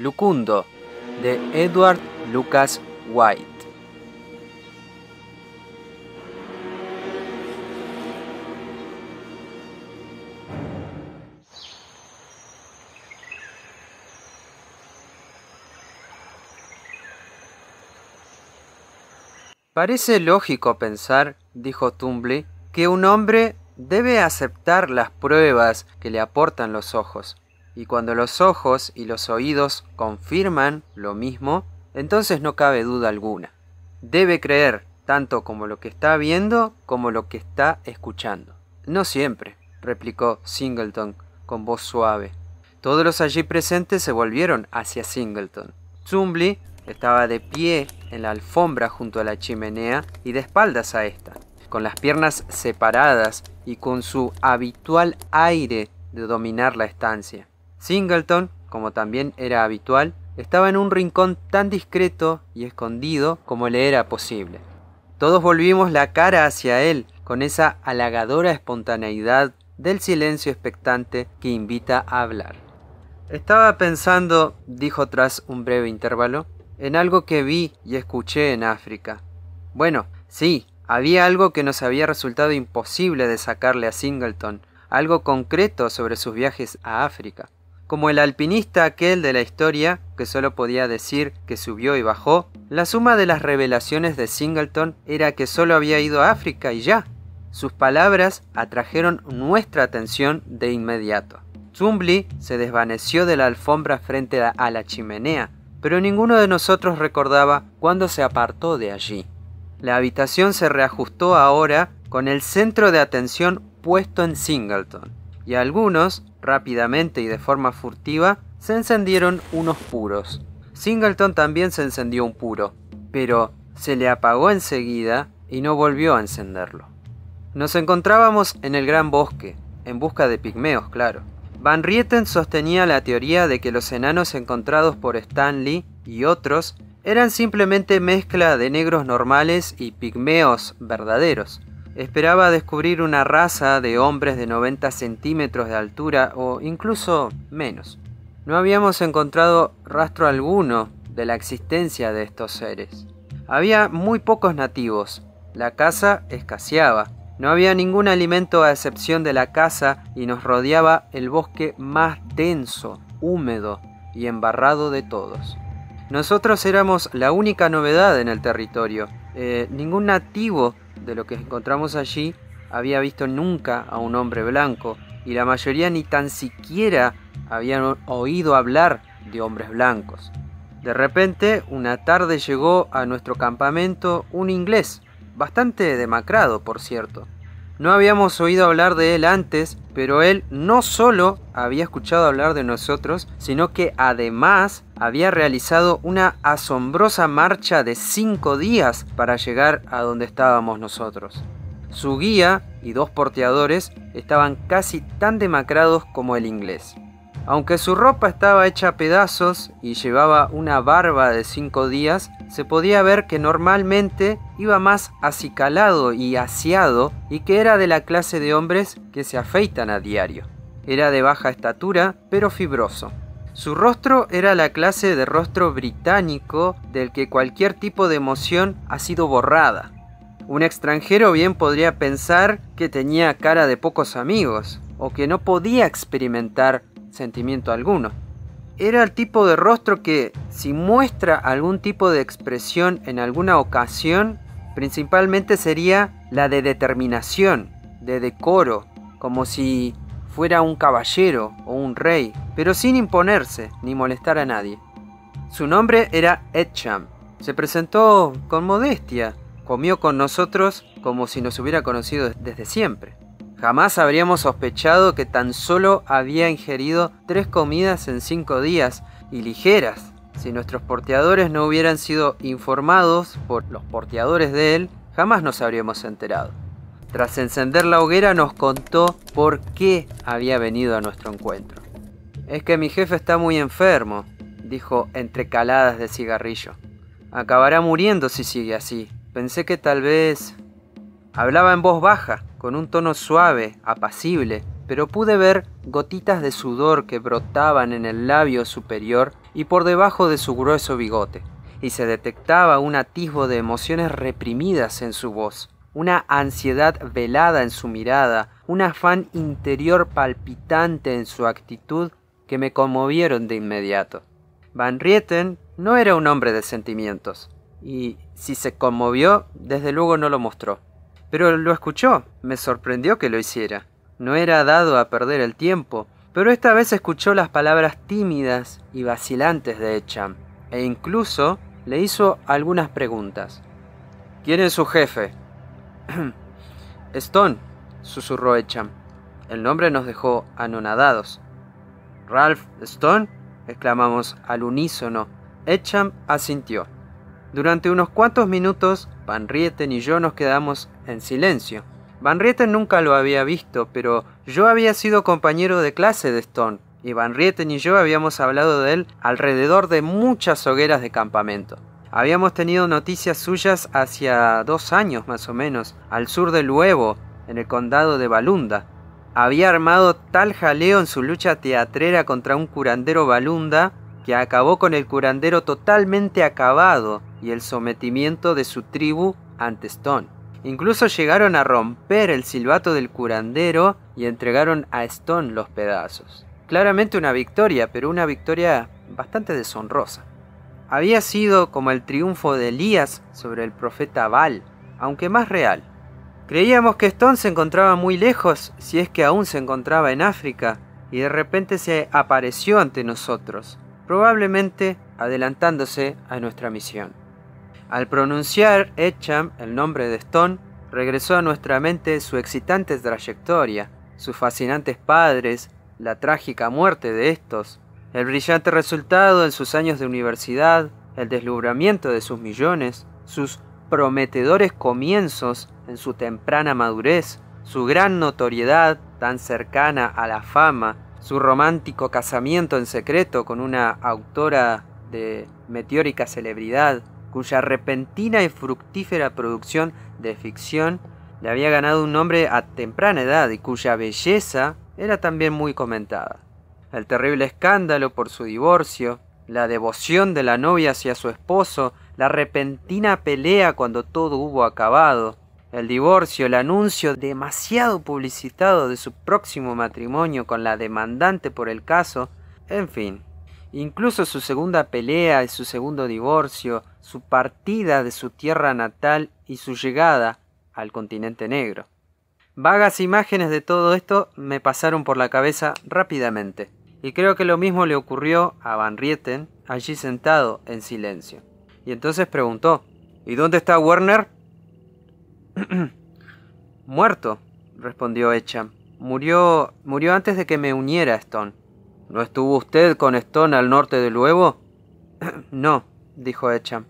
Lucundo, de Edward Lucas White. Parece lógico pensar, dijo Tumbley, que un hombre debe aceptar las pruebas que le aportan los ojos, y cuando los ojos y los oídos confirman lo mismo, entonces no cabe duda alguna. Debe creer tanto como lo que está viendo como lo que está escuchando. No siempre, replicó Singleton con voz suave. Todos los allí presentes se volvieron hacia Singleton. Tumbley estaba de pie en la alfombra junto a la chimenea y de espaldas a esta, con las piernas separadas y con su habitual aire de dominar la estancia. Singleton, como también era habitual, estaba en un rincón tan discreto y escondido como le era posible. Todos volvimos la cara hacia él con esa halagadora espontaneidad del silencio expectante que invita a hablar. Estaba pensando, dijo tras un breve intervalo, en algo que vi y escuché en África. Bueno, sí, había algo que nos había resultado imposible de sacarle a Singleton, algo concreto sobre sus viajes a África. Como el alpinista aquel de la historia, que solo podía decir que subió y bajó, la suma de las revelaciones de Singleton era que solo había ido a África y ya. Sus palabras atrajeron nuestra atención de inmediato. Tumbley se desvaneció de la alfombra frente a la chimenea, pero ninguno de nosotros recordaba cuándo se apartó de allí. La habitación se reajustó ahora con el centro de atención puesto en Singleton, y algunos, rápidamente y de forma furtiva, se encendieron unos puros. Singleton también se encendió un puro, pero se le apagó enseguida y no volvió a encenderlo. Nos encontrábamos en el gran bosque, en busca de pigmeos, claro. Van Rieten sostenía la teoría de que los enanos encontrados por Stanley y otros eran simplemente mezcla de negros normales y pigmeos verdaderos. Esperaba descubrir una raza de hombres de 90 centímetros de altura o incluso menos. No habíamos encontrado rastro alguno de la existencia de estos seres. Había muy pocos nativos. La caza escaseaba. No había ningún alimento a excepción de la caza y nos rodeaba el bosque más denso, húmedo y embarrado de todos. Nosotros éramos la única novedad en el territorio. Ningún nativo de lo que encontramos allí había visto nunca a un hombre blanco y la mayoría ni tan siquiera habían oído hablar de hombres blancos. De repente, una tarde llegó a nuestro campamento un inglés, bastante demacrado, por cierto. No habíamos oído hablar de él antes, pero él no solo había escuchado hablar de nosotros, sino que además había realizado una asombrosa marcha de 5 días para llegar a donde estábamos nosotros. Su guía y 2 porteadores estaban casi tan demacrados como el inglés. Aunque su ropa estaba hecha a pedazos y llevaba una barba de 5 días, se podía ver que normalmente iba más acicalado y aseado y que era de la clase de hombres que se afeitan a diario. Era de baja estatura, pero fibroso. Su rostro era la clase de rostro británico del que cualquier tipo de emoción ha sido borrada. Un extranjero bien podría pensar que tenía cara de pocos amigos o que no podía experimentar sentimiento alguno. Era el tipo de rostro que, si muestra algún tipo de expresión en alguna ocasión, principalmente sería la de determinación, de decoro, como si fuera un caballero o un rey, pero sin imponerse ni molestar a nadie. Su nombre era Edsham. Se presentó con modestia, comió con nosotros como si nos hubiera conocido desde siempre. Jamás habríamos sospechado que tan solo había ingerido 3 comidas en 5 días, y ligeras. Si nuestros porteadores no hubieran sido informados por los porteadores de él, jamás nos habríamos enterado. Tras encender la hoguera nos contó por qué había venido a nuestro encuentro. «Es que mi jefe está muy enfermo», dijo entre caladas de cigarrillo. «Acabará muriendo si sigue así. Pensé que tal vez...». Hablaba en voz baja, con un tono suave, apacible, pero pude ver gotitas de sudor que brotaban en el labio superior y por debajo de su grueso bigote, y se detectaba un atisbo de emociones reprimidas en su voz, una ansiedad velada en su mirada, un afán interior palpitante en su actitud que me conmovieron de inmediato. Van Rieten no era un hombre de sentimientos, y si se conmovió, desde luego no lo mostró. Pero lo escuchó, me sorprendió que lo hiciera. No era dado a perder el tiempo, pero esta vez escuchó las palabras tímidas y vacilantes de Echam, e incluso le hizo algunas preguntas. ¿Quién es su jefe? Stone, susurró Echam. El nombre nos dejó anonadados. ¿Ralph Stone?, exclamamos al unísono. Echam asintió. Durante unos cuantos minutos, Van Rieten y yo nos quedamos en silencio. Van Rieten nunca lo había visto, pero yo había sido compañero de clase de Stone, y Van Rieten y yo habíamos hablado de él alrededor de muchas hogueras de campamento. Habíamos tenido noticias suyas hacia 2 años más o menos, al sur de Luevo, en el condado de Balunda. Había armado tal jaleo en su lucha teatrera contra un curandero Balunda que acabó con el curandero totalmente acabado y el sometimiento de su tribu ante Stone. Incluso llegaron a romper el silbato del curandero y entregaron a Stone los pedazos. Claramente una victoria, pero una victoria bastante deshonrosa. Había sido como el triunfo de Elías sobre el profeta Baal, aunque más real. Creíamos que Stone se encontraba muy lejos, si es que aún se encontraba en África, y de repente se apareció ante nosotros, probablemente adelantándose a nuestra misión. Al pronunciar Echam el nombre de Stone, regresó a nuestra mente su excitante trayectoria, sus fascinantes padres, la trágica muerte de estos, el brillante resultado en sus años de universidad, el deslumbramiento de sus millones, sus prometedores comienzos en su temprana madurez, su gran notoriedad tan cercana a la fama, su romántico casamiento en secreto con una autora de meteórica celebridad, cuya repentina y fructífera producción de ficción le había ganado un nombre a temprana edad y cuya belleza era también muy comentada. El terrible escándalo por su divorcio, la devoción de la novia hacia su esposo, la repentina pelea cuando todo hubo acabado, el divorcio, el anuncio demasiado publicitado de su próximo matrimonio con la demandante por el caso, en fin, incluso su segunda pelea y su segundo divorcio, su partida de su tierra natal y su llegada al continente negro. Vagas imágenes de todo esto me pasaron por la cabeza rápidamente, y creo que lo mismo le ocurrió a Van Rieten allí sentado en silencio. Y entonces preguntó, ¿y dónde está Werner? Muerto, respondió Echam. Murió antes de que me uniera a Stone. ¿No estuvo usted con Stone al norte de Luevo? No, dijo Echam.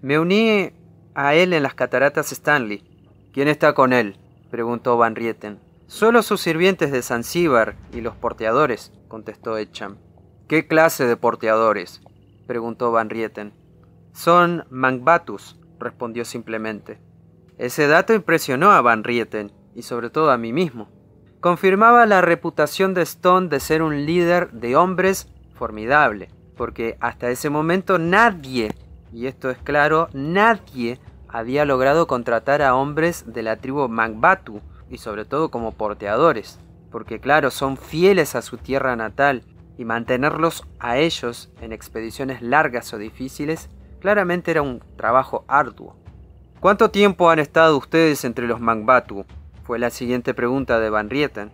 Me uní a él en las cataratas Stanley. ¿Quién está con él?, preguntó Van Rieten. Solo sus sirvientes de Zanzíbar y los porteadores, contestó Echam. ¿Qué clase de porteadores?, preguntó Van Rieten. Son Mangbatus, respondió simplemente. Ese dato impresionó a Van Rieten, y sobre todo a mí mismo. Confirmaba la reputación de Stone de ser un líder de hombres formidable, porque hasta ese momento nadie, y esto es claro, nadie había logrado contratar a hombres de la tribu Mangbatu, y sobre todo como porteadores, porque claro, son fieles a su tierra natal, y mantenerlos a ellos en expediciones largas o difíciles, claramente era un trabajo arduo. ¿Cuánto tiempo han estado ustedes entre los Mangbatu?, fue la siguiente pregunta de Van Rieten.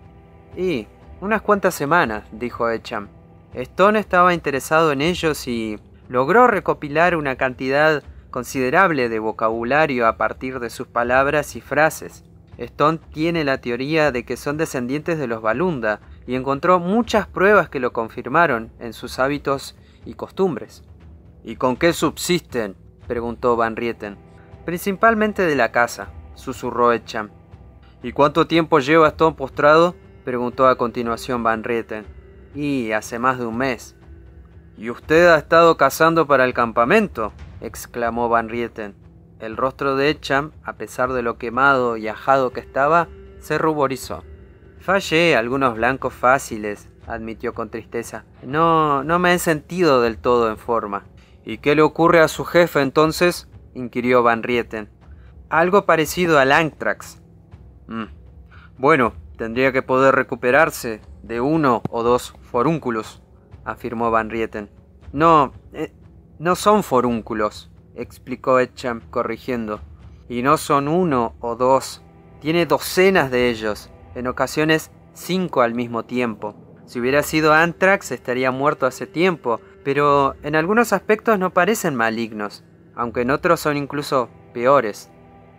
Y unas cuantas semanas, dijo Echam. Stone estaba interesado en ellos y logró recopilar una cantidad considerable de vocabulario a partir de sus palabras y frases. Stone tiene la teoría de que son descendientes de los Balunda y encontró muchas pruebas que lo confirmaron en sus hábitos y costumbres. ¿Y con qué subsisten?, preguntó Van Rieten. Principalmente de la caza, susurró Echam. ¿Y cuánto tiempo lleva Stone postrado?, preguntó a continuación Van Rieten. Y hace más de un mes. ¿Y usted ha estado cazando para el campamento?, exclamó Van Rieten. El rostro de Echam, a pesar de lo quemado y ajado que estaba, se ruborizó. Fallé algunos blancos fáciles, admitió con tristeza. No me he sentido del todo en forma. ¿Y qué le ocurre a su jefe entonces?, inquirió Van Rieten. Algo parecido al anthrax. Bueno, tendría que poder recuperarse de 1 o 2 forúnculos, afirmó Van Rieten. No son forúnculos, explicó Echam corrigiendo. Y no son 1 o 2, tiene docenas de ellos, en ocasiones 5 al mismo tiempo. Si hubiera sido anthrax estaría muerto hace tiempo, pero en algunos aspectos no parecen malignos, aunque en otros son incluso peores.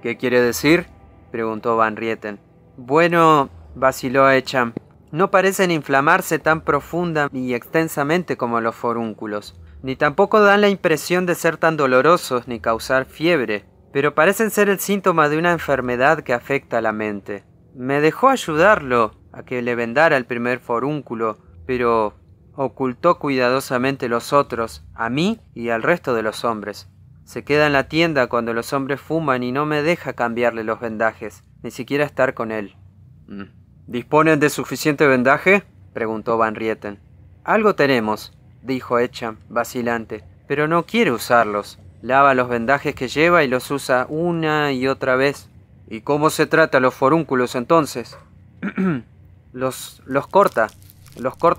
¿Qué quiere decir?, preguntó Van Rieten. Bueno, vaciló Echam, no parecen inflamarse tan profunda y extensamente como los forúnculos, ni tampoco dan la impresión de ser tan dolorosos ni causar fiebre, pero parecen ser el síntoma de una enfermedad que afecta a la mente. Me dejó ayudarlo a que le vendara el primer forúnculo, pero ocultó cuidadosamente los otros, a mí y al resto de los hombres. Se queda en la tienda cuando los hombres fuman y no me deja cambiarle los vendajes, ni siquiera estar con él. ¿Disponen de suficiente vendaje?, preguntó Van Rieten. Algo tenemos, dijo Echam, vacilante, pero no quiere usarlos. Lava los vendajes que lleva y los usa una y otra vez. ¿Y cómo se trata los forúnculos entonces? Los corta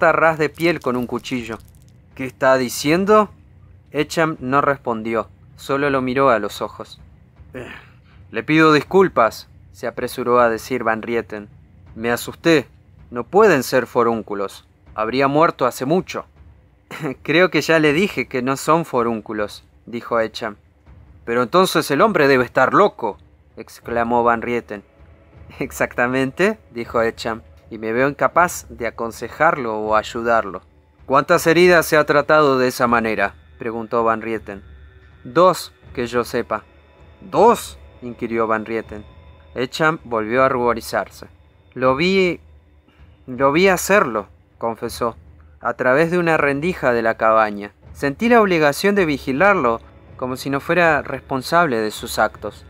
a ras de piel con un cuchillo. ¿Qué está diciendo? Echam no respondió, solo lo miró a los ojos. Le pido disculpas, se apresuró a decir Van Rieten. Me asusté. No pueden ser forúnculos. Habría muerto hace mucho. Creo que ya le dije que no son forúnculos, dijo Echam. Pero entonces el hombre debe estar loco, exclamó Van Rieten. Exactamente, dijo Echam, y me veo incapaz de aconsejarlo o ayudarlo. ¿Cuántas heridas se ha tratado de esa manera?, preguntó Van Rieten. 2, que yo sepa. ¿2?, inquirió Van Rieten. Echam volvió a ruborizarse. Lo vi hacerlo, confesó, a través de una rendija de la cabaña. Sentí la obligación de vigilarlo, como si no fuera responsable de sus actos.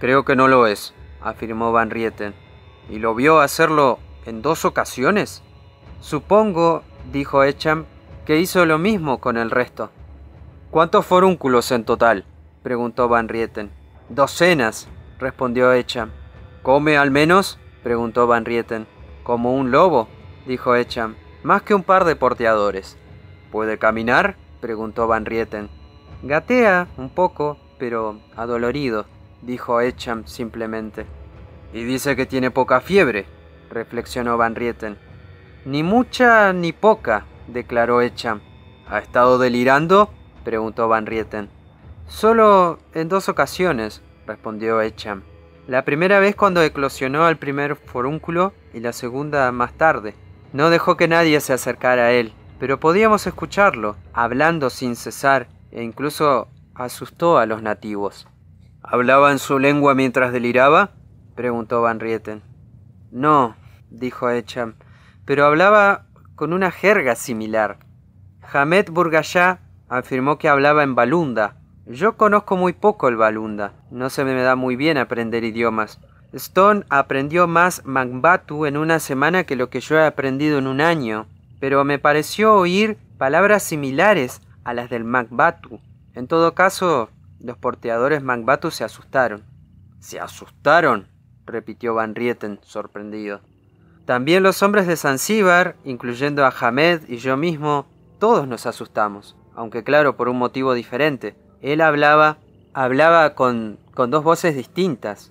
Creo que no lo es, afirmó Van Rieten. ¿Y lo vio hacerlo en 2 ocasiones? Supongo, dijo Echam, que hizo lo mismo con el resto. ¿Cuántos forúnculos en total?, preguntó Van Rieten. 2, respondió Echam. ¿Come al menos?, preguntó Van Rieten. Como un lobo, dijo Echam, más que un par de porteadores. ¿Puede caminar?, preguntó Van Rieten. Gatea un poco, pero adolorido, dijo Echam simplemente. Y dice que tiene poca fiebre, reflexionó Van Rieten. Ni mucha ni poca, declaró Echam. ¿Ha estado delirando?, preguntó Van Rieten. Solo en 2 ocasiones, respondió Echam. La primera vez cuando eclosionó al primer forúnculo y la segunda más tarde. No dejó que nadie se acercara a él, pero podíamos escucharlo, hablando sin cesar, e incluso asustó a los nativos. ¿Hablaba en su lengua mientras deliraba?, preguntó Van Rieten. No, dijo Echam, pero hablaba con una jerga similar. Hamed Burgayá afirmó que hablaba en balunda. Yo conozco muy poco el balunda, no se me da muy bien aprender idiomas. Stone aprendió más Mangbatu en una semana que lo que yo he aprendido en un año, pero me pareció oír palabras similares a las del Mangbatu. En todo caso, los porteadores Mangbatu se asustaron. ¿Se asustaron?, repitió Van Rieten, sorprendido. También los hombres de Zanzíbar, incluyendo a Hamed y yo mismo, todos nos asustamos, aunque claro, por un motivo diferente. Él hablaba con 2 voces distintas.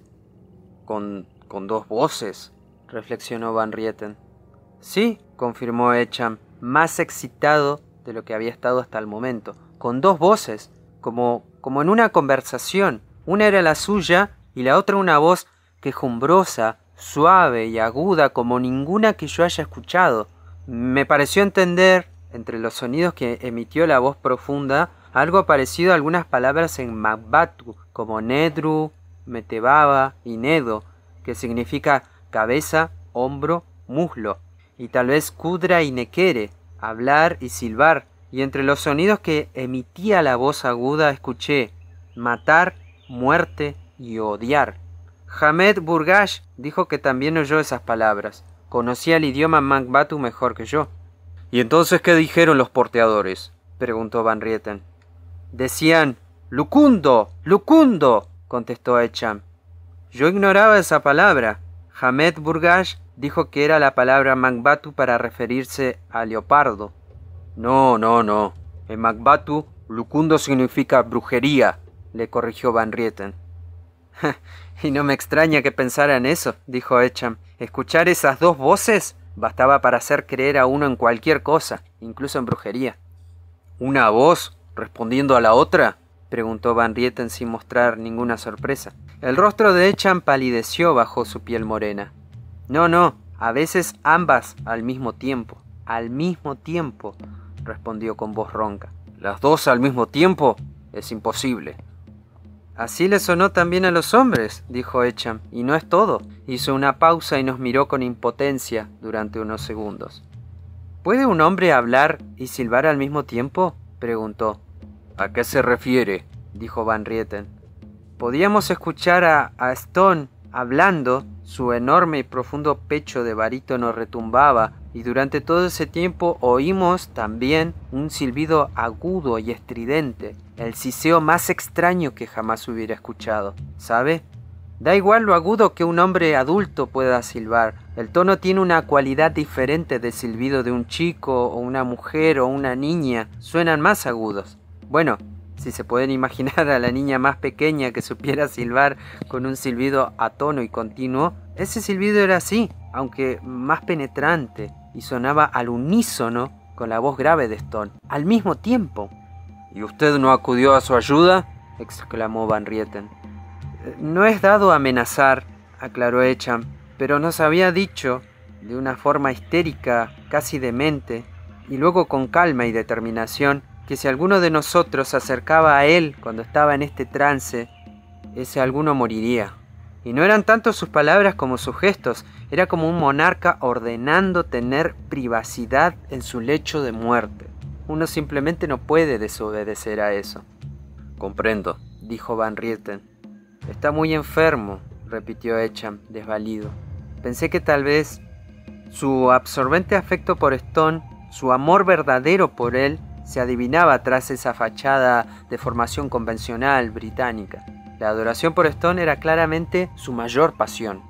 ¿Con 2 voces?, reflexionó Van Rieten. Sí, confirmó Echam, más excitado de lo que había estado hasta el momento. Con 2 voces, como en una conversación. Una era la suya y la otra una voz quejumbrosa, suave y aguda como ninguna que yo haya escuchado. Me pareció entender, entre los sonidos que emitió la voz profunda, algo parecido a algunas palabras en Mangbatu, como Nedru, Metebaba y Nedo, que significa cabeza, hombro, muslo, y tal vez Kudra y Nekere, hablar y silbar, y entre los sonidos que emitía la voz aguda escuché matar, muerte y odiar. Hamed Burgash dijo que también oyó esas palabras. conocía el idioma Mangbatu mejor que yo. ¿Y entonces qué dijeron los porteadores?, preguntó Van Rieten. Decían, «Lucundo, Lucundo», contestó Echam. Yo ignoraba esa palabra. Hamed Burgash dijo que era la palabra Mangbatu para referirse a leopardo. No. En Mangbatu, Lucundo significa brujería, le corrigió Van Rieten. Y no me extraña que pensara en eso, dijo Echam. Escuchar esas dos voces bastaba para hacer creer a uno en cualquier cosa, incluso en brujería. ¿Una voz respondiendo a la otra?, preguntó Van Rieten sin mostrar ninguna sorpresa. El rostro de Echam palideció bajo su piel morena. No, a veces ambas al mismo tiempo. Al mismo tiempo, respondió con voz ronca. ¿Las dos al mismo tiempo? Es imposible. Así le sonó también a los hombres, dijo Echam, y no es todo. Hizo una pausa y nos miró con impotencia durante unos segundos. ¿Puede un hombre hablar y silbar al mismo tiempo?, preguntó. ¿A qué se refiere?, dijo Van Rieten. Podíamos escuchar a Stone hablando, su enorme y profundo pecho de barítono retumbaba, y durante todo ese tiempo oímos también un silbido agudo y estridente, el siseo más extraño que jamás hubiera escuchado. ¿Sabe? Da igual lo agudo que un hombre adulto pueda silbar, el tono tiene una cualidad diferente del silbido de un chico o una mujer o una niña, suenan más agudos. Bueno, si se pueden imaginar a la niña más pequeña que supiera silbar con un silbido a tono y continuo, ese silbido era así, aunque más penetrante, y sonaba al unísono con la voz grave de Stone, al mismo tiempo. ¿Y usted no acudió a su ayuda?, exclamó Van Rieten. No es dado amenazar, aclaró Echam, pero nos había dicho, de una forma histérica, casi demente, y luego con calma y determinación, que si alguno de nosotros se acercaba a él cuando estaba en este trance, ese alguno moriría. Y no eran tanto sus palabras como sus gestos, era como un monarca ordenando tener privacidad en su lecho de muerte. Uno simplemente no puede desobedecer a eso. Comprendo, dijo Van Rieten. Está muy enfermo, repitió Echam, desvalido. Pensé que tal vez su absorbente afecto por Stone, su amor verdadero por él, se adivinaba tras esa fachada de formación convencional británica. La adoración por Stone era claramente su mayor pasión.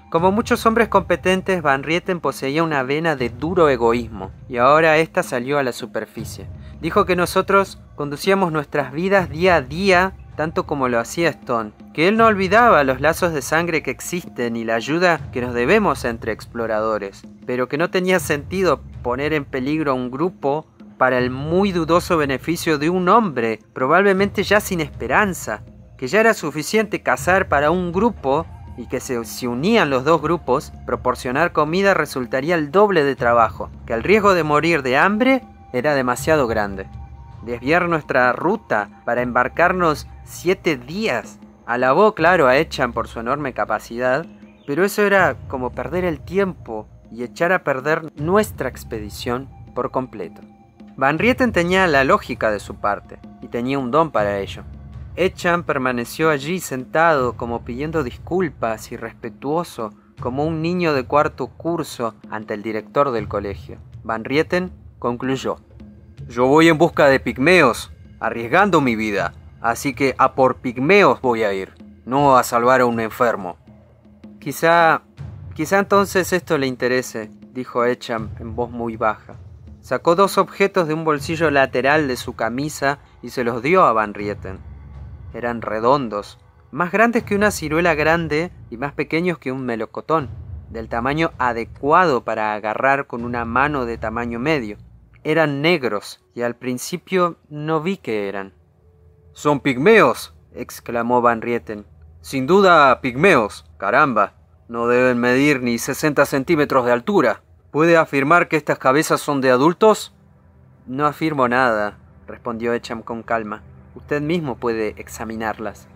Como muchos hombres competentes, Van Rieten poseía una vena de duro egoísmo, y ahora ésta salió a la superficie. Dijo que nosotros conducíamos nuestras vidas día a día, tanto como lo hacía Stone, que él no olvidaba los lazos de sangre que existen y la ayuda que nos debemos entre exploradores, pero que no tenía sentido poner en peligro a un grupo para el muy dudoso beneficio de un hombre, probablemente ya sin esperanza, que ya era suficiente cazar para un grupo y que si unían los dos grupos, proporcionar comida resultaría el doble de trabajo, que el riesgo de morir de hambre era demasiado grande. Desviar nuestra ruta para embarcarnos 7 días. Alabó, claro, a Echam por su enorme capacidad, pero eso era como perder el tiempo y echar a perder nuestra expedición por completo. Van Rieten tenía la lógica de su parte, y tenía un don para ello. Echam permaneció allí sentado como pidiendo disculpas y respetuoso, como un niño de cuarto curso ante el director del colegio. Van Rieten concluyó. Yo voy en busca de pigmeos, arriesgando mi vida, así que a por pigmeos voy a ir, no a salvar a un enfermo. Quizá entonces esto le interese, dijo Echam en voz muy baja. Sacó 2 objetos de un bolsillo lateral de su camisa y se los dio a Van Rieten. Eran redondos, más grandes que una ciruela grande y más pequeños que un melocotón, del tamaño adecuado para agarrar con una mano de tamaño medio. Eran negros y al principio no vi qué eran. «¡Son pigmeos!», exclamó Van Rieten. «Sin duda pigmeos. Caramba, no deben medir ni 60 centímetros de altura. ¿Puede afirmar que estas cabezas son de adultos?» «No afirmo nada», respondió Echam con calma. «Usted mismo puede examinarlas».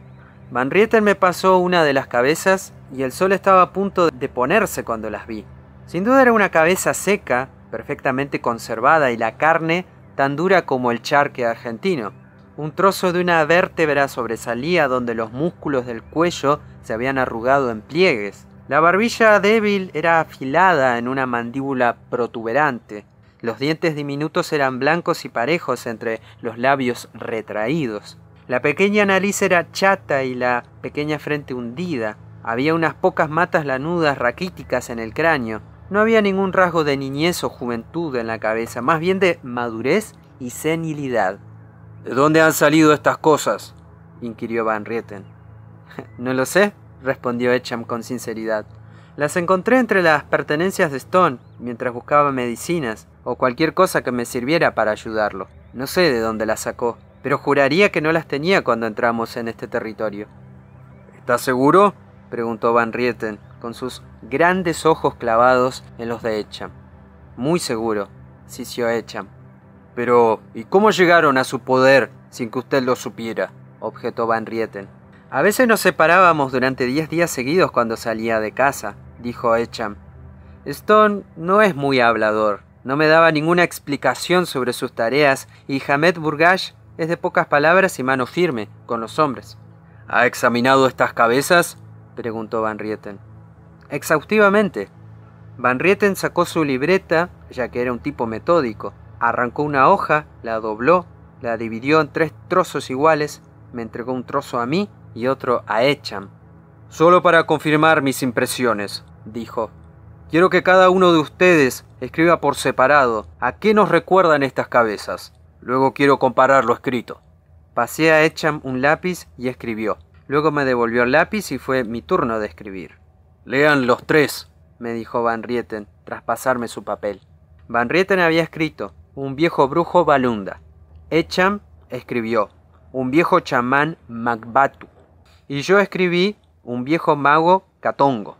Van Rieten me pasó una de las cabezas y el sol estaba a punto de ponerse cuando las vi. Sin duda era una cabeza seca, perfectamente conservada, y la carne tan dura como el charque argentino. Un trozo de una vértebra sobresalía donde los músculos del cuello se habían arrugado en pliegues. La barbilla débil era afilada en una mandíbula protuberante. Los dientes diminutos eran blancos y parejos entre los labios retraídos. La pequeña nariz era chata y la pequeña frente hundida. Había unas pocas matas lanudas raquíticas en el cráneo. No había ningún rasgo de niñez o juventud en la cabeza, más bien de madurez y senilidad. ¿De dónde han salido estas cosas?, inquirió Van Rieten. No lo sé, respondió Echam con sinceridad. Las encontré entre las pertenencias de Stone mientras buscaba medicinas o cualquier cosa que me sirviera para ayudarlo. No sé de dónde las sacó, pero juraría que no las tenía cuando entramos en este territorio. ¿Estás seguro?, preguntó Van Rieten, con sus grandes ojos clavados en los de Echam. Muy seguro, sisió Echam. Pero, ¿y cómo llegaron a su poder sin que usted lo supiera?, objetó Van Rieten. A veces nos separábamos durante 10 días seguidos cuando salía de casa, dijo Echam. Stone no es muy hablador, no me daba ninguna explicación sobre sus tareas y Hamed Burgash es de pocas palabras y mano firme con los hombres. ¿Ha examinado estas cabezas?, preguntó Van Rieten. Exhaustivamente. Van Rieten sacó su libreta, ya que era un tipo metódico. Arrancó una hoja, la dobló, la dividió en 3 trozos iguales, me entregó un trozo a mí y otro a Echam. Solo para confirmar mis impresiones, dijo. Quiero que cada uno de ustedes escriba por separado a qué nos recuerdan estas cabezas. Luego quiero comparar lo escrito. Pasé a Echam un lápiz y escribió. Luego me devolvió el lápiz y fue mi turno de escribir. Lean los 3, me dijo Van Rieten, tras pasarme su papel. Van Rieten había escrito, un viejo brujo Balunda. Echam escribió, un viejo chamán Magbatu. Y yo escribí, un viejo mago Katongo.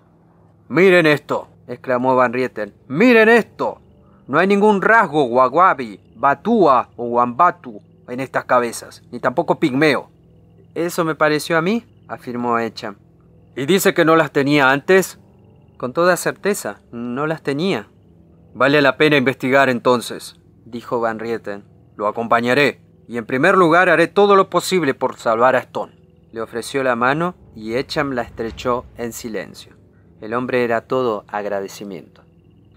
¡Miren esto!, exclamó Van Rieten. ¡Miren esto! No hay ningún rasgo Wawabi, Batua o Wambatu en estas cabezas, ni tampoco pigmeo. Eso me pareció a mí, afirmó Echam. ¿Y dice que no las tenía antes? Con toda certeza, no las tenía. Vale la pena investigar entonces, dijo Van Rieten. Lo acompañaré, y en primer lugar haré todo lo posible por salvar a Stone. Le ofreció la mano y Echam la estrechó en silencio. El hombre era todo agradecimiento.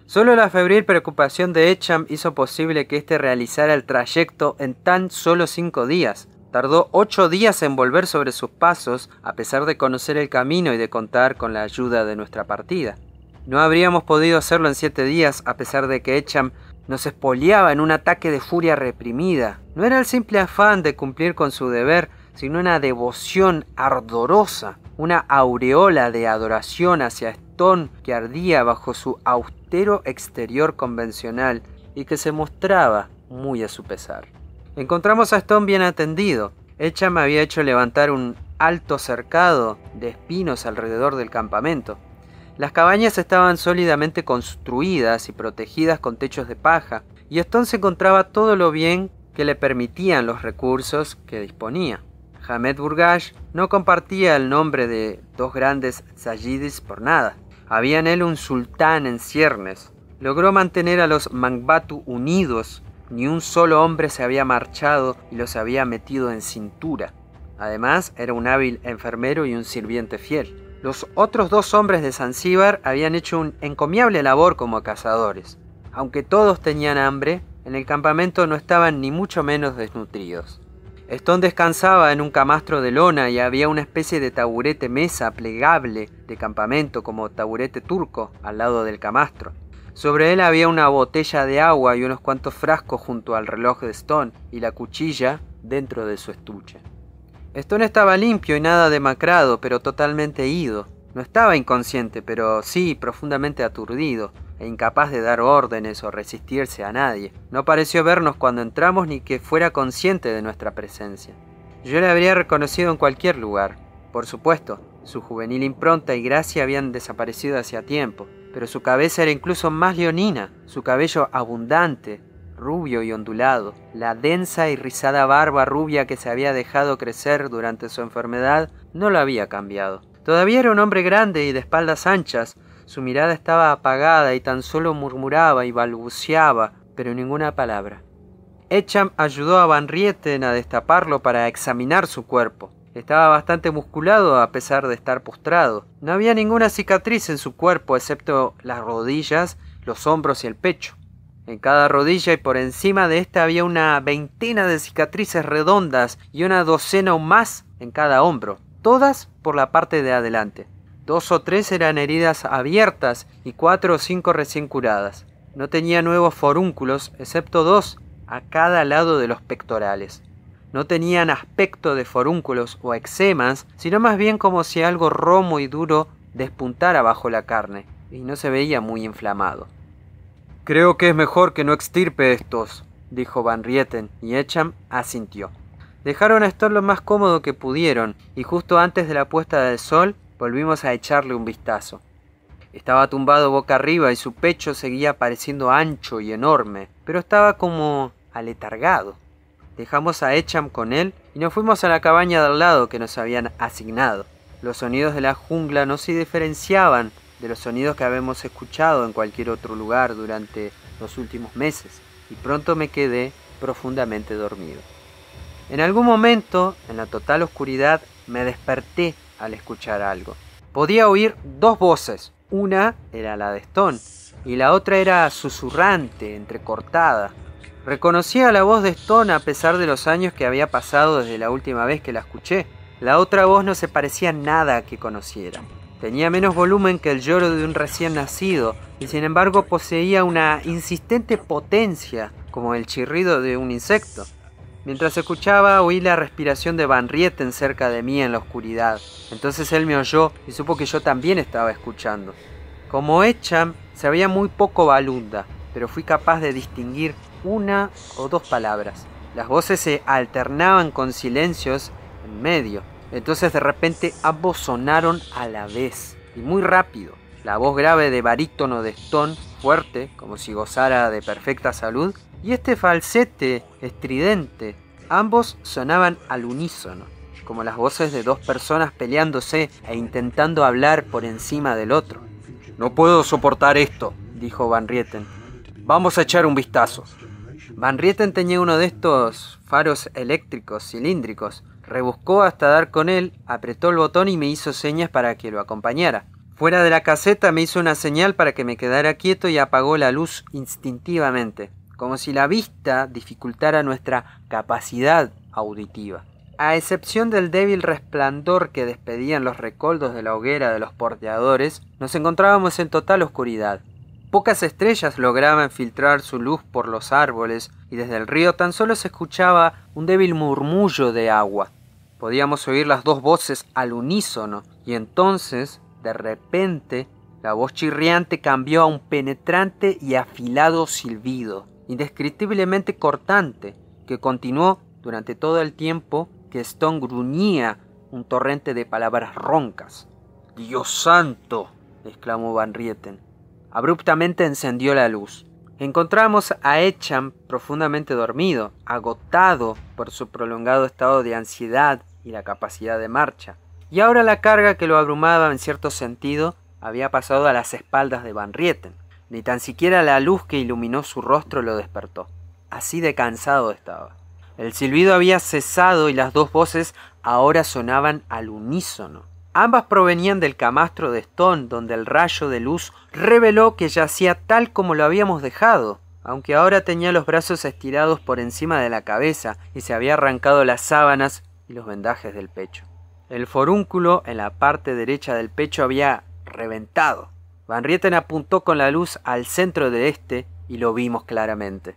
Solo la febril preocupación de Echam hizo posible que éste realizara el trayecto en tan solo 5 días. Tardó 8 días en volver sobre sus pasos, a pesar de conocer el camino y de contar con la ayuda de nuestra partida. No habríamos podido hacerlo en 7 días, a pesar de que Echam nos espoliaba en un ataque de furia reprimida. No era el simple afán de cumplir con su deber, sino una devoción ardorosa, una aureola de adoración hacia Stone que ardía bajo su austero exterior convencional y que se mostraba muy a su pesar. Encontramos a Stone bien atendido. Echam había hecho levantar un alto cercado de espinos alrededor del campamento. Las cabañas estaban sólidamente construidas y protegidas con techos de paja, y Stone se encontraba todo lo bien que le permitían los recursos que disponía. Hamed Burgash no compartía el nombre de 2 grandes Sayidis por nada. Había en él un sultán en ciernes. Logró mantener a los Mangbatu unidos. Ni un solo hombre se había marchado y los había metido en cintura. Además, era un hábil enfermero y un sirviente fiel. Los otros 2 hombres de Zanzíbar habían hecho una encomiable labor como cazadores. Aunque todos tenían hambre, en el campamento no estaban ni mucho menos desnutridos. Stone descansaba en un camastro de lona y había una especie de taburete mesa plegable de campamento como taburete turco al lado del camastro. Sobre él había una botella de agua y unos cuantos frascos junto al reloj de Stone y la cuchilla dentro de su estuche. Stone estaba limpio y nada demacrado, pero totalmente ido. No estaba inconsciente, pero sí profundamente aturdido e incapaz de dar órdenes o resistirse a nadie. No pareció vernos cuando entramos ni que fuera consciente de nuestra presencia. Yo le habría reconocido en cualquier lugar. Por supuesto, su juvenil impronta y gracia habían desaparecido hacía tiempo, pero su cabeza era incluso más leonina, su cabello abundante, rubio y ondulado, la densa y rizada barba rubia que se había dejado crecer durante su enfermedad no lo había cambiado. Todavía era un hombre grande y de espaldas anchas, su mirada estaba apagada y tan solo murmuraba y balbuceaba, pero ninguna palabra. Echam ayudó a Van Rieten a destaparlo para examinar su cuerpo. Estaba bastante musculado a pesar de estar postrado. No había ninguna cicatriz en su cuerpo excepto las rodillas, los hombros y el pecho. En cada rodilla y por encima de esta había una veintena de cicatrices redondas y una docena o más en cada hombro, todas por la parte de adelante. 2 o 3 eran heridas abiertas y 4 o 5 recién curadas. No tenía nuevos forúnculos, excepto 2 a cada lado de los pectorales. No tenían aspecto de forúnculos o eczemas, sino más bien como si algo romo y duro despuntara bajo la carne, y no se veía muy inflamado. «Creo que es mejor que no extirpe estos», dijo Van Rieten, y Echam asintió. Dejaron a Stone lo más cómodo que pudieron, y justo antes de la puesta del sol volvimos a echarle un vistazo. Estaba tumbado boca arriba y su pecho seguía pareciendo ancho y enorme, pero estaba como aletargado. Dejamos a Echam con él y nos fuimos a la cabaña del lado que nos habían asignado. Los sonidos de la jungla no se diferenciaban de los sonidos que habíamos escuchado en cualquier otro lugar durante los últimos meses, y pronto me quedé profundamente dormido. En algún momento, en la total oscuridad, me desperté al escuchar algo. Podía oír 2 voces. Una era la de Stone y la otra era susurrante, entrecortada. Reconocía la voz de Stone a pesar de los años que había pasado desde la última vez que la escuché. La otra voz no se parecía nada que conociera. Tenía menos volumen que el lloro de un recién nacido y sin embargo poseía una insistente potencia como el chirrido de un insecto. Mientras escuchaba oí la respiración de Van Rieten cerca de mí en la oscuridad. Entonces él me oyó y supo que yo también estaba escuchando. Como Echam sabía muy poco balunda, pero fui capaz de distinguir 1 o 2 palabras. Las voces se alternaban con silencios en medio. Entonces de repente ambos sonaron a la vez y muy rápido. La voz grave de barítono de Stone, fuerte, como si gozara de perfecta salud, y este falsete estridente. Ambos sonaban al unísono, como las voces de 2 personas peleándose e intentando hablar por encima del otro. «No puedo soportar esto», dijo Van Rieten. «Vamos a echar un vistazo». Van Rieten tenía uno de estos faros eléctricos cilíndricos. Rebuscó hasta dar con él, apretó el botón y me hizo señas para que lo acompañara. Fuera de la caseta me hizo una señal para que me quedara quieto y apagó la luz instintivamente, como si la vista dificultara nuestra capacidad auditiva. A excepción del débil resplandor que despedían los recoldos de la hoguera de los porteadores, nos encontrábamos en total oscuridad. Pocas estrellas lograban filtrar su luz por los árboles y desde el río tan solo se escuchaba un débil murmullo de agua. Podíamos oír las 2 voces al unísono y entonces, de repente, la voz chirriante cambió a un penetrante y afilado silbido, indescriptiblemente cortante, que continuó durante todo el tiempo que Stone gruñía un torrente de palabras roncas. «¡Dios santo!», exclamó Van Rieten. Abruptamente encendió la luz. Encontramos a Echam profundamente dormido, agotado por su prolongado estado de ansiedad y la capacidad de marcha. Y ahora la carga que lo abrumaba en cierto sentido había pasado a las espaldas de Van Rieten. Ni tan siquiera la luz que iluminó su rostro lo despertó. Así de cansado estaba. El silbido había cesado y las 2 voces ahora sonaban al unísono. Ambas provenían del camastro de Stone, donde el rayo de luz reveló que yacía tal como lo habíamos dejado, aunque ahora tenía los brazos estirados por encima de la cabeza y se había arrancado las sábanas y los vendajes del pecho. El forúnculo en la parte derecha del pecho había reventado. Van Rieten apuntó con la luz al centro de este y lo vimos claramente.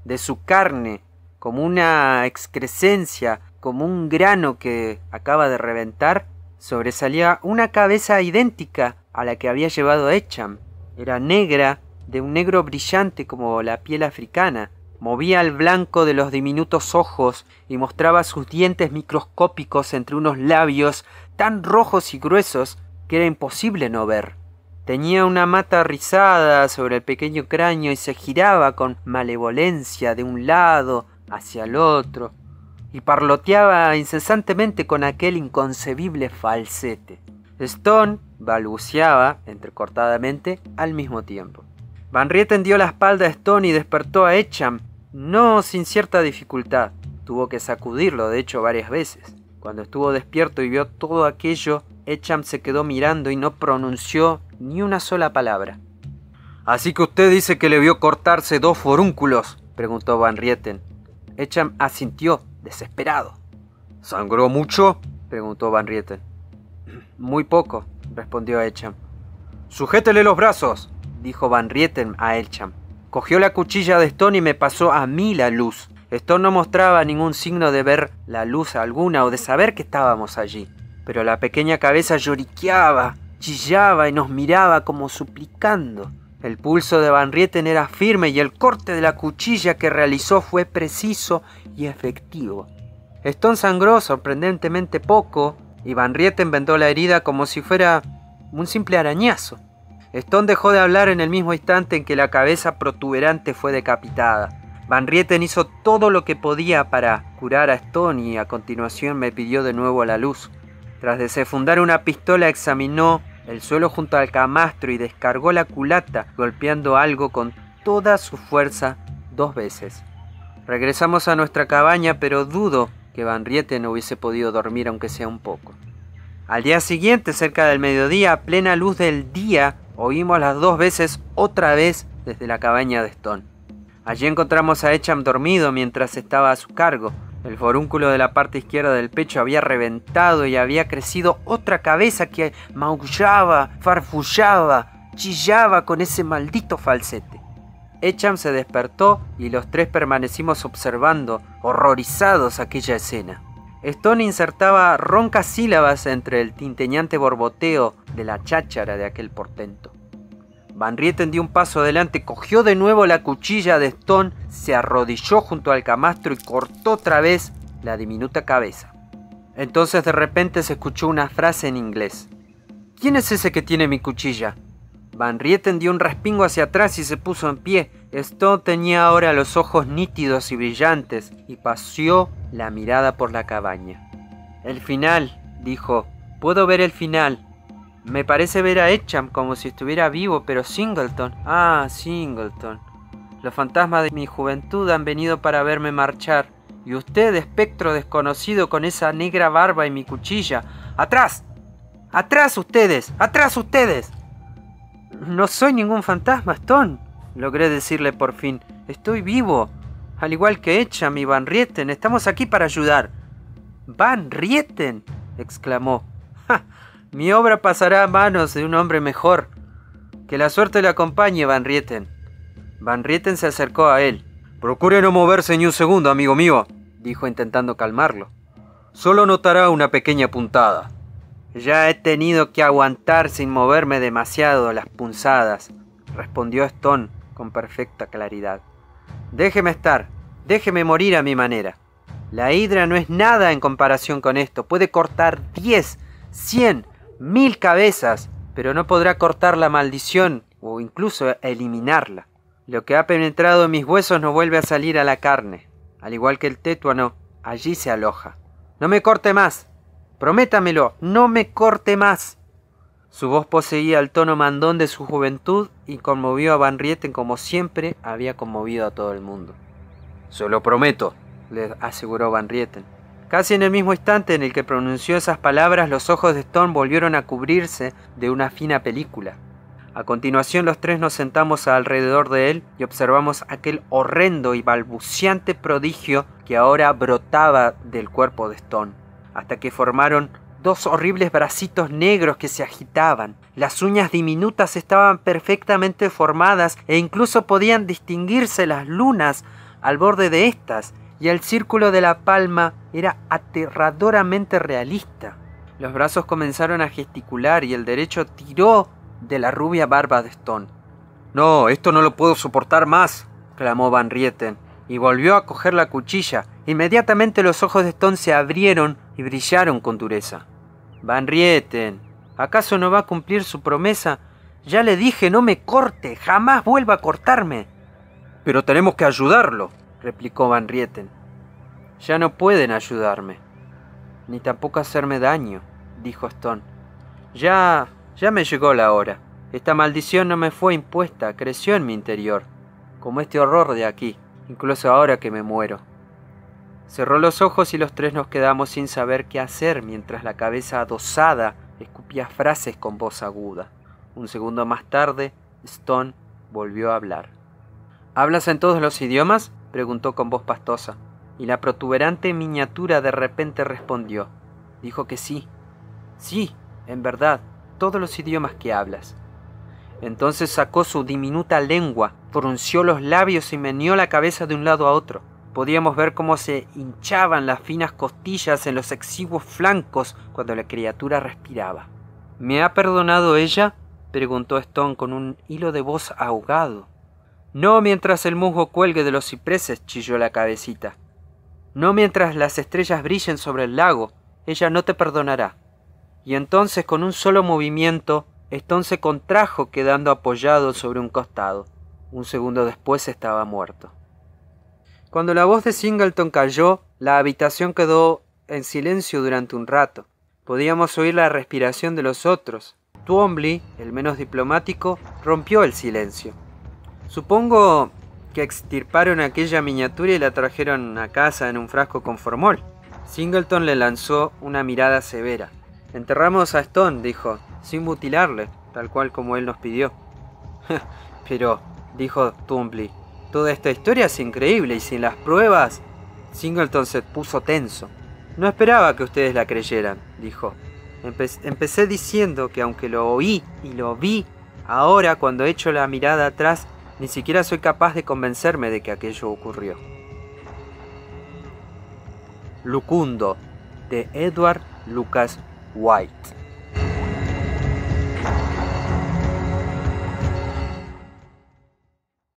De su carne, como una excrescencia, como un grano que acaba de reventar, sobresalía una cabeza idéntica a la que había llevado Echam. Era negra, de un negro brillante como la piel africana. Movía el blanco de los diminutos ojos y mostraba sus dientes microscópicos entre unos labios tan rojos y gruesos que era imposible no ver. Tenía una mata rizada sobre el pequeño cráneo y se giraba con malevolencia de un lado hacia el otro, y parloteaba incesantemente con aquel inconcebible falsete. Stone balbuceaba entrecortadamente al mismo tiempo. Van Rieten dio la espalda a Stone y despertó a Echam, no sin cierta dificultad. Tuvo que sacudirlo, de hecho, varias veces. Cuando estuvo despierto y vio todo aquello, Echam se quedó mirando y no pronunció ni una sola palabra. «¿Así que usted dice que le vio cortarse 2 forúnculos?», preguntó Van Rieten. Echam asintió, desesperado. «¿Sangró mucho?», preguntó Van Rieten. «Muy poco», respondió Echam. «Sujétele los brazos», dijo Van Rieten a Echam. Cogió la cuchilla de Stone y me pasó a mí la luz. Stone no mostraba ningún signo de ver la luz alguna o de saber que estábamos allí. Pero la pequeña cabeza lloriqueaba, chillaba y nos miraba como suplicando. El pulso de Van Rieten era firme y el corte de la cuchilla que realizó fue preciso y efectivo. Stone sangró sorprendentemente poco y Van Rieten vendó la herida como si fuera un simple arañazo. Stone dejó de hablar en el mismo instante en que la cabeza protuberante fue decapitada. Van Rieten hizo todo lo que podía para curar a Stone y a continuación me pidió de nuevo la luz. Tras desenfundar una pistola examinó el suelo junto al camastro y descargó la culata golpeando algo con toda su fuerza 2 veces. Regresamos a nuestra cabaña, pero dudo que Van Rieten hubiese podido dormir aunque sea un poco. Al día siguiente, cerca del mediodía, a plena luz del día, oímos las 2 veces otra vez desde la cabaña de Stone. Allí encontramos a Echam dormido mientras estaba a su cargo. El forúnculo de la parte izquierda del pecho había reventado y había crecido otra cabeza que maullaba, farfullaba, chillaba con ese maldito falsete. Echam se despertó y los 3 permanecimos observando, horrorizados, aquella escena. Stone insertaba roncas sílabas entre el tinteñante borboteo de la cháchara de aquel portento. Van Rieten dio un paso adelante, cogió de nuevo la cuchilla de Stone, se arrodilló junto al camastro y cortó otra vez la diminuta cabeza. Entonces de repente se escuchó una frase en inglés. «¿Quién es ese que tiene mi cuchilla?». Van Rieten dio un respingo hacia atrás y se puso en pie. Stone tenía ahora los ojos nítidos y brillantes y paseó la mirada por la cabaña. «El final», dijo. «Puedo ver el final. Me parece ver a Echam como si estuviera vivo, pero Singleton... Ah, Singleton. Los fantasmas de mi juventud han venido para verme marchar. Y usted, espectro desconocido con esa negra barba y mi cuchilla. ¡Atrás! ¡Atrás ustedes! ¡Atrás ustedes!». «No soy ningún fantasma, Stone», logré decirle por fin. «Estoy vivo. Al igual que Echam y Van Rieten, estamos aquí para ayudar». «¿Van Rieten?», exclamó. «¡Ja! Mi obra pasará a manos de un hombre mejor. Que la suerte le acompañe, Van Rieten». Van Rieten se acercó a él. «Procure no moverse ni un segundo, amigo mío», dijo intentando calmarlo. «Solo notará una pequeña puntada». «Ya he tenido que aguantar sin moverme demasiado las punzadas», respondió Stone con perfecta claridad. «Déjeme estar, déjeme morir a mi manera. La hidra no es nada en comparación con esto. Puede cortar 10, 100, 1000 cabezas, pero no podrá cortar la maldición o incluso eliminarla. Lo que ha penetrado en mis huesos no vuelve a salir a la carne. Al igual que el tétuano, allí se aloja. No me corte más. Prométamelo, no me corte más». Su voz poseía el tono mandón de su juventud y conmovió a Van Rieten como siempre había conmovido a todo el mundo. «Se lo prometo», le aseguró Van Rieten. Casi en el mismo instante en el que pronunció esas palabras, los ojos de Stone volvieron a cubrirse de una fina película. A continuación, los 3 nos sentamos alrededor de él y observamos aquel horrendo y balbuceante prodigio que ahora brotaba del cuerpo de Stone, hasta que formaron 2 horribles bracitos negros que se agitaban. Las uñas diminutas estaban perfectamente formadas e incluso podían distinguirse las lunas al borde de estas, y el círculo de la palma era aterradoramente realista. Los brazos comenzaron a gesticular y el derecho tiró de la rubia barba de Stone. «No, esto no lo puedo soportar más», clamó Van Rieten, y volvió a coger la cuchilla. Inmediatamente los ojos de Stone se abrieron y brillaron con dureza. «Van Rieten, ¿acaso no va a cumplir su promesa? Ya le dije, no me corte, jamás vuelva a cortarme». «Pero tenemos que ayudarlo», replicó Van Rieten. «Ya no pueden ayudarme, ni tampoco hacerme daño», dijo Stone. Ya me llegó la hora. Esta maldición no me fue impuesta, creció en mi interior, como este horror de aquí, incluso ahora que me muero. Cerró los ojos y los tres nos quedamos sin saber qué hacer mientras la cabeza adosada escupía frases con voz aguda. Un segundo más tarde, Stone volvió a hablar. ¿Hablas en todos los idiomas?, preguntó con voz pastosa, y la protuberante miniatura de repente respondió. Dijo que sí. Sí, en verdad, todos los idiomas que hablas. Entonces sacó su diminuta lengua, frunció los labios y meneó la cabeza de un lado a otro. Podíamos ver cómo se hinchaban las finas costillas en los exiguos flancos cuando la criatura respiraba. ¿Me ha perdonado ella?, preguntó Stone con un hilo de voz ahogado. No mientras el musgo cuelgue de los cipreses, chilló la cabecita. No mientras las estrellas brillen sobre el lago, ella no te perdonará. Y entonces con un solo movimiento, Stone se contrajo quedando apoyado sobre un costado. Un segundo después estaba muerto. Cuando la voz de Singleton cayó, la habitación quedó en silencio durante un rato. Podíamos oír la respiración de los otros. Twombly, el menos diplomático, rompió el silencio. Supongo que extirparon aquella miniatura y la trajeron a casa en un frasco con formol. Singleton le lanzó una mirada severa. Enterramos a Stone, dijo, sin mutilarle, tal cual como él nos pidió. Pero, dijo Twombly, toda esta historia es increíble y sin las pruebas... Singleton se puso tenso. No esperaba que ustedes la creyeran, dijo. Empecé diciendo que aunque lo oí y lo vi, ahora cuando echo la mirada atrás, ni siquiera soy capaz de convencerme de que aquello ocurrió. Lucundo, de Edward Lucas White.